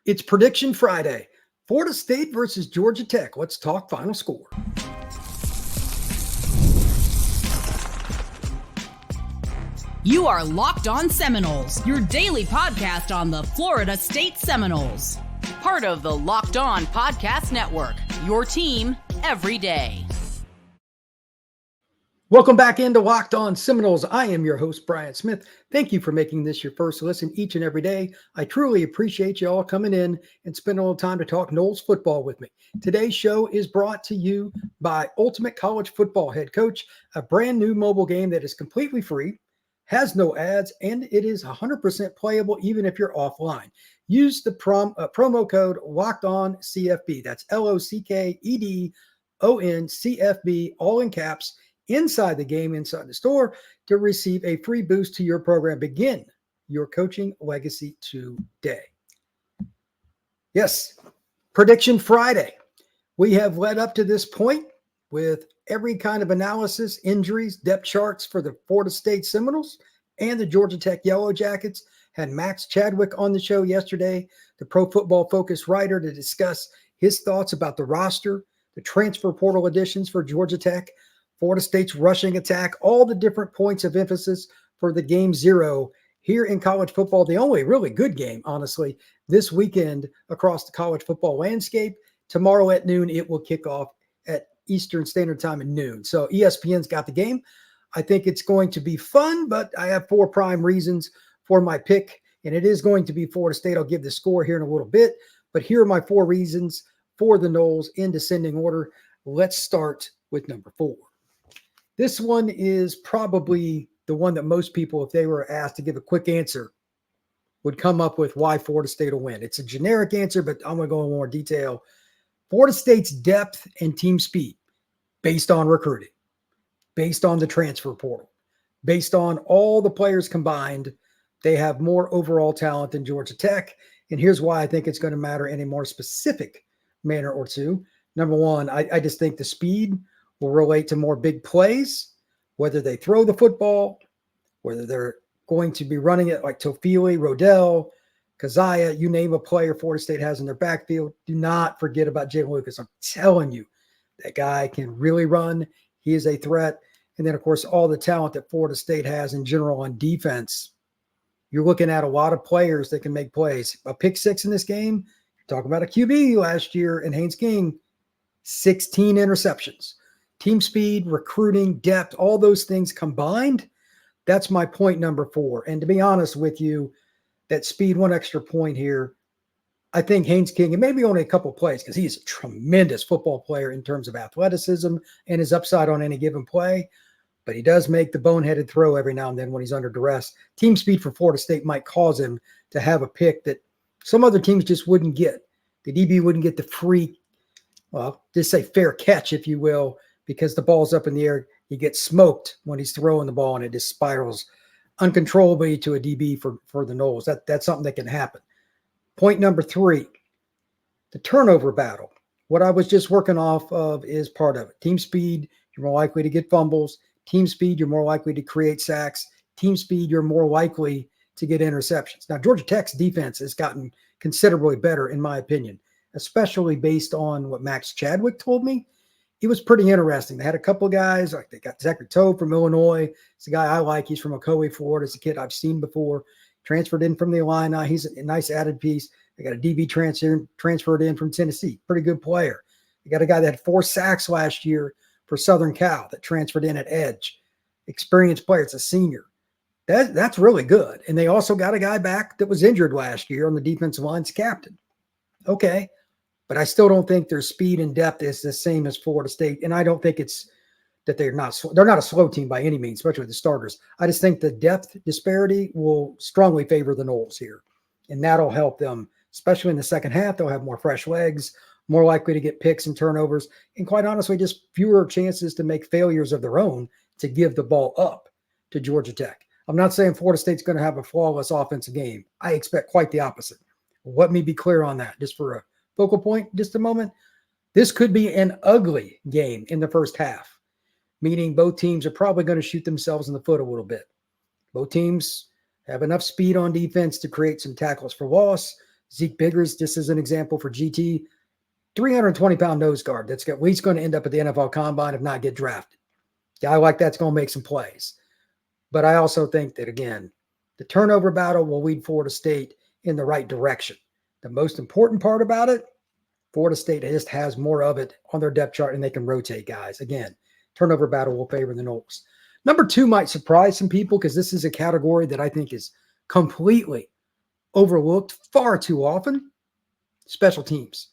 It's Prediction Friday. Florida State versus Georgia Tech. Let's talk final score. You are Locked On Seminoles, your daily podcast on the Florida State Seminoles. Part of the Locked On Podcast Network, your team every day. Welcome back into Locked On Seminoles. I am your host, Brian Smith. Thank you for making this your first listen each and every day. I truly appreciate you all coming in and spending a little time to talk Noles football with me. Today's show is brought to you by Ultimate College Football Head Coach, a brand new mobile game that is completely free, has no ads, and it is 100% playable even if you're offline. Use the promo code LOCKEDONCFB. That's LOCKEDONCFB, all in caps, inside the game, inside the store, to receive a free boost to your program. Begin your coaching legacy today. Yes, Prediction Friday. We have led up to this point with every kind of analysis, injuries, depth charts for the Florida State Seminoles and the Georgia Tech Yellow Jackets. Had Max Chadwick on the show yesterday, the Pro Football Focus writer, to discuss his thoughts about the roster, the transfer portal additions for Georgia Tech, Florida State's rushing attack, all the different points of emphasis for the game zero here in college football. The only really good game, honestly, this weekend across the college football landscape. Tomorrow at noon, it will kick off at Eastern Standard Time at noon. So ESPN's got the game. I think it's going to be fun, but I have four prime reasons for my pick, and it is going to be Florida State. I'll give the score here in a little bit, but here are my four reasons for the Noles in descending order. Let's start with number 4. This one is probably the one that most people, if they were asked to give a quick answer, would come up with why Florida State will win. It's a generic answer, but I'm going to go in more detail. Florida State's depth and team speed based on recruiting, based on the transfer portal, based on all the players combined, they have more overall talent than Georgia Tech. And here's why I think it's going to matter in a more specific manner or two. Number one, I just think the speed will relate to more big plays, whether they throw the football, whether they're going to be running it like Tofili, Rodell, Kazaya, you name a player Florida State has in their backfield. Do not forget about Jalen Lucas. I'm telling you, that guy can really run. He is a threat. And then, of course, all the talent that Florida State has in general on defense. You're looking at a lot of players that can make plays. A pick six in this game, talking about a QB last year in Haynes King, 16 interceptions. Team speed, recruiting, depth, all those things combined, that's my point number 4. And to be honest with you, that speed, one extra point here, I think Haynes King, and maybe only a couple plays, because he's a tremendous football player in terms of athleticism and his upside on any given play, but he does make the boneheaded throw every now and then when he's under duress. Team speed for Florida State might cause him to have a pick that some other teams just wouldn't get. The DB wouldn't get the free, well, just say fair catch, if you will, because the ball's up in the air. He gets smoked when he's throwing the ball, and it just spirals uncontrollably to a DB for the Noles. That's something that can happen. Point number 3, the turnover battle. What I was just working off of is part of it. Team speed, you're more likely to get fumbles. Team speed, you're more likely to create sacks. Team speed, you're more likely to get interceptions. Now, Georgia Tech's defense has gotten considerably better, in my opinion, especially based on what Max Chadwick told me. It was pretty interesting. They had a couple of guys, like they got Zachary Tobe from Illinois. It's a guy I like. He's from Ocoee, Florida. It's a kid I've seen before. Transferred in from the Illini. He's a nice added piece. They got a DB transferred in from Tennessee. Pretty good player. They got a guy that had 4 sacks last year for Southern Cal that transferred in at edge. Experienced player. It's a senior. That's really good. And they also got a guy back that was injured last year on the defensive line's captain. Okay. But I still don't think their speed and depth is the same as Florida State. And I don't think it's that they're not a slow team by any means, especially with the starters. I just think the depth disparity will strongly favor the Noles here. And that'll help them, especially in the second half. They'll have more fresh legs, more likely to get picks and turnovers, and quite honestly, just fewer chances to make failures of their own to give the ball up to Georgia Tech. I'm not saying Florida State's going to have a flawless offensive game. I expect quite the opposite. Let me be clear on that, just for a focal point, just a moment. This could be an ugly game in the first half, meaning both teams are probably going to shoot themselves in the foot a little bit. Both teams have enough speed on defense to create some tackles for loss. Zeke Biggers, just as an example for GT, 320-pound nose guard that's at least going to end up at the NFL Combine if not get drafted. Guy like that's going to make some plays. But I also think that, again, the turnover battle will lead Florida State in the right direction. The most important part about it, Florida State just has more of it on their depth chart and they can rotate guys. Again, turnover battle will favor the Noles. Number 2 might surprise some people because this is a category that I think is completely overlooked far too often. Special teams.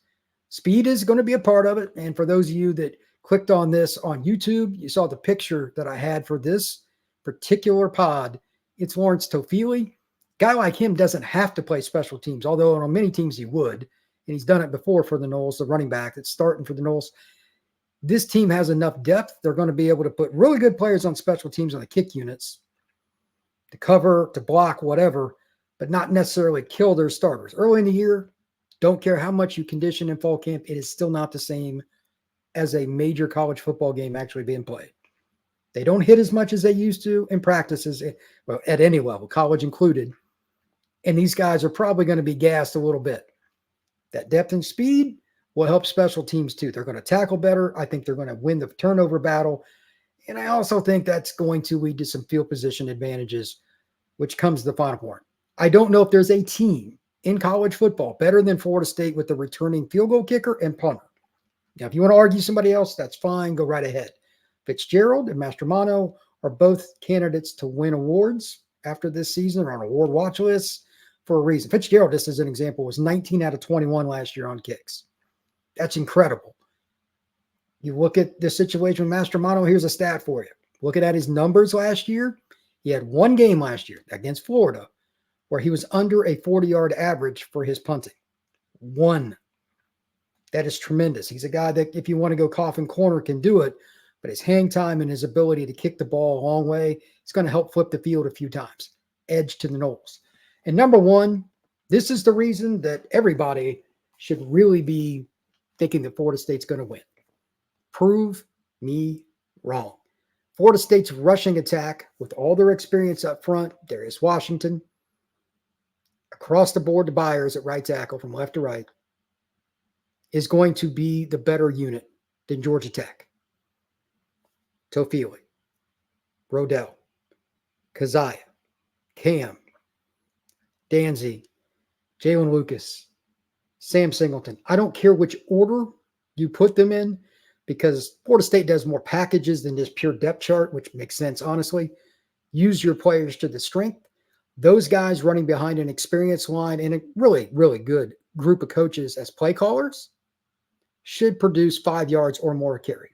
Speed is going to be a part of it. And for those of you that clicked on this on YouTube, you saw the picture that I had for this particular pod. It's Lawrence Tofili. Guy like him doesn't have to play special teams, although on many teams he would. And he's done it before for the Noles, the running back that's starting for the Noles. This team has enough depth. They're going to be able to put really good players on special teams on the kick units to cover, to block, whatever, but not necessarily kill their starters. Early in the year, don't care how much you condition in fall camp, it is still not the same as a major college football game actually being played. They don't hit as much as they used to in practices, well, at any level, college included. And these guys are probably going to be gassed a little bit. That depth and speed will help special teams too. They're going to tackle better. I think they're going to win the turnover battle. And I also think that's going to lead to some field position advantages, which comes to the final point. I don't know if there's a team in college football better than Florida State with the returning field goal kicker and punter. Now, if you want to argue somebody else, that's fine. Go right ahead. Fitzgerald and Mastromano are both candidates to win awards after this season or on award watch lists for a reason. Fitzgerald, just as an example, was 19 out of 21 last year on kicks. That's incredible. You look at the situation with Mastromano, here's a stat for you. Looking at his numbers last year, he had one game last year against Florida where he was under a 40-yard average for his punting. One. That is tremendous. He's a guy that, if you want to go coffin corner, can do it, but his hang time and his ability to kick the ball a long way is going to help flip the field a few times. Edge to the Noles. And number 1, this is the reason that everybody should really be thinking that Florida State's going to win. Prove me wrong. Florida State's rushing attack, with all their experience up front, Darius Washington, across the board to Byers at right tackle from left to right, is going to be the better unit than Georgia Tech. Tofili, Rodell, Keziah, Cam, Danzy, Jalen Lucas, Sam Singleton. I don't care which order you put them in, because Florida State does more packages than just pure depth chart, which makes sense, honestly. Use your players to the strength. Those guys running behind an experienced line and a really, really good group of coaches as play callers should produce 5 yards or more a carry,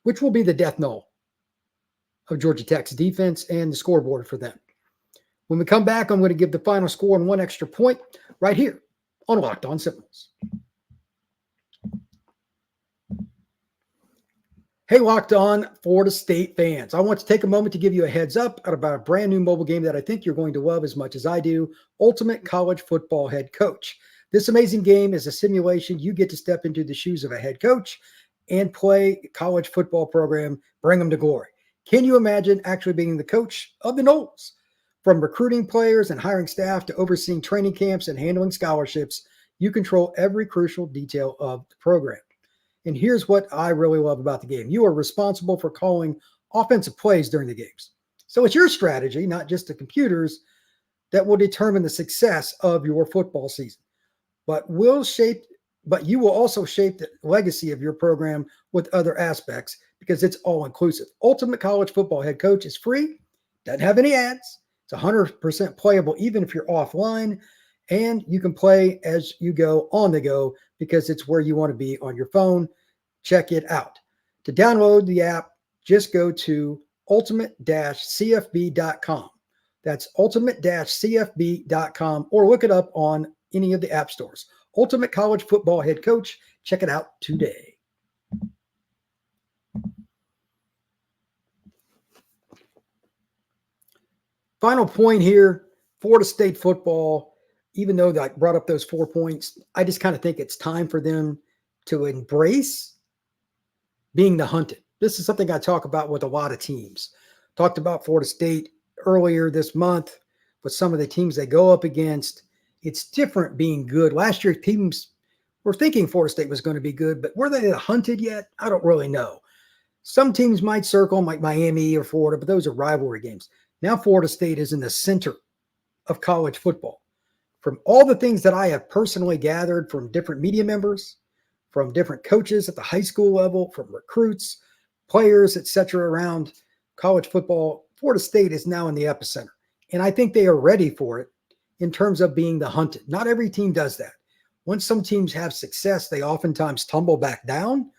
which will be the death knell of Georgia Tech's defense and the scoreboard for them. When we come back, I'm going to give the final score and one extra point right here on Locked On Seminoles. Hey, Locked On Florida State fans. I want to take a moment to give you a heads up about a brand new mobile game that I think you're going to love as much as I do, Ultimate College Football Head Coach. This amazing game is a simulation. You get to step into the shoes of a head coach and play a college football program, bring them to glory. Can you imagine actually being the coach of the Noles? From recruiting players and hiring staff to overseeing training camps and handling scholarships, you control every crucial detail of the program. And here's what I really love about the game. You are responsible for calling offensive plays during the games. So it's your strategy, not just the computers, that will determine the success of your football season. But you will also shape the legacy of your program with other aspects, because it's all inclusive. Ultimate College Football Head Coach is free, doesn't have any ads. It's 100% playable even if you're offline, and you can play as you go on the go because it's where you want to be on your phone. Check it out. To download the app, just go to ultimate-cfb.com. That's ultimate-cfb.com, or look it up on any of the app stores. Ultimate College Football Head Coach. Check it out today. Final point here, Florida State football, even though I brought up those 4 points, I just kind of think it's time for them to embrace being the hunted. This is something I talk about with a lot of teams. Talked about Florida State earlier this month with some of the teams they go up against, It's different being good. Last year, teams were thinking Florida State was going to be good, but were they hunted yet? I don't really know. Some teams might circle them like Miami or Florida, but those are rivalry games. Now Florida State is in the center of college football. From all the things that I have personally gathered from different media members, from different coaches at the high school level, from recruits, players, etc., around college football, Florida State is now in the epicenter. And I think they are ready for it in terms of being the hunted. Not every team does that. Once some teams have success, they oftentimes tumble back down.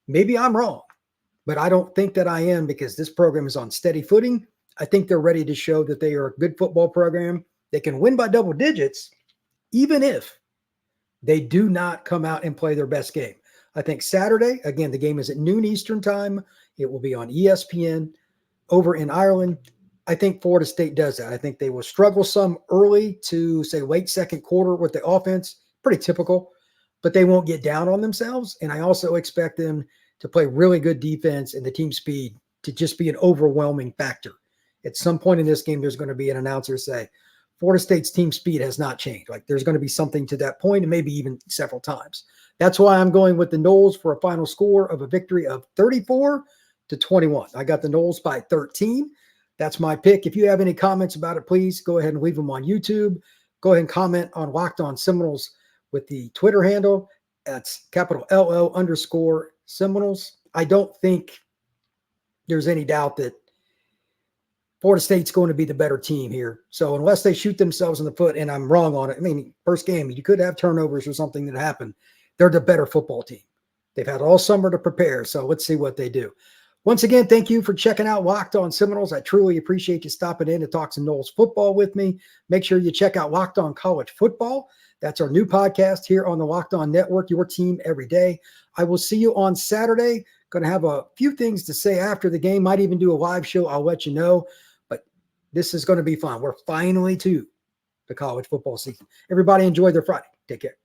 Maybe I'm wrong, but I don't think that I am, because this program is on steady footing. I think they're ready to show that they are a good football program. They can win by double digits, even if they do not come out and play their best game. I think Saturday, again, the game is at noon Eastern time. It will be on ESPN over in Ireland. I think Florida State does that. I think they will struggle some early to, say, late second quarter with the offense. Pretty typical, but they won't get down on themselves. And I also expect them to play really good defense and the team speed to just be an overwhelming factor. At some point in this game, there's going to be an announcer say, Florida State's team speed has not changed. Like, there's going to be something to that point, and maybe even several times. That's why I'm going with the Noles for a final score of a victory of 34-21. I got the Noles by 13. That's my pick. If you have any comments about it, please go ahead and leave them on YouTube. Go ahead and comment on Locked On Seminoles with the Twitter handle. That's capital LO_Seminoles. I don't think there's any doubt that Florida State's going to be the better team here. So unless they shoot themselves in the foot, and I'm wrong on it, I mean, first game, you could have turnovers or something that happened. They're the better football team. They've had all summer to prepare, so let's see what they do. Once again, thank you for checking out Locked On Seminoles. I truly appreciate you stopping in to talk some Noles football with me. Make sure you check out Locked On College Football. That's our new podcast here on the Locked On Network, your team every day. I will see you on Saturday. Going to have a few things to say after the game. Might even do a live show. I'll let you know. But this is going to be fun. We're finally to the college football season. Everybody enjoy their Friday. Take care.